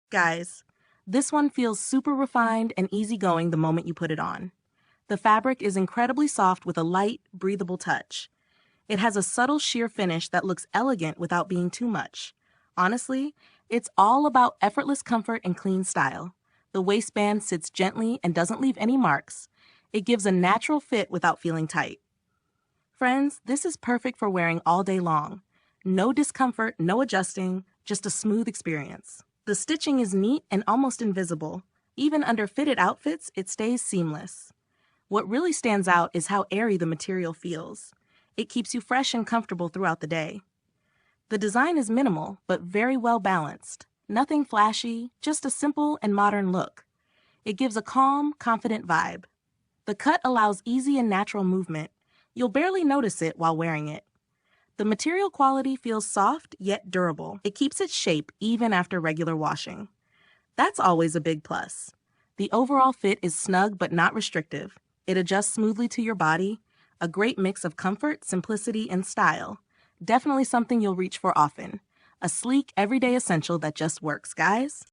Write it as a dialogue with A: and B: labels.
A: Guys, this one feels super refined and easygoing the moment you put it on. The fabric is incredibly soft with a light, breathable touch. It has a subtle sheer finish that looks elegant without being too much. Honestly, it's all about effortless comfort and clean style. The waistband sits gently and doesn't leave any marks. It gives a natural fit without feeling tight. Friends, this is perfect for wearing all day long. No discomfort, no adjusting, just a smooth experience. The stitching is neat and almost invisible. Even under fitted outfits, it stays seamless. What really stands out is how airy the material feels. It keeps you fresh and comfortable throughout the day. The design is minimal, but very well balanced. Nothing flashy, just a simple and modern look. It gives a calm, confident vibe. The cut allows easy and natural movement. You'll barely notice it while wearing it. The material quality feels soft yet durable. It keeps its shape even after regular washing. That's always a big plus. The overall fit is snug but not restrictive. It adjusts smoothly to your body. A great mix of comfort, simplicity, and style. Definitely something you'll reach for often. A sleek, everyday essential that just works, guys.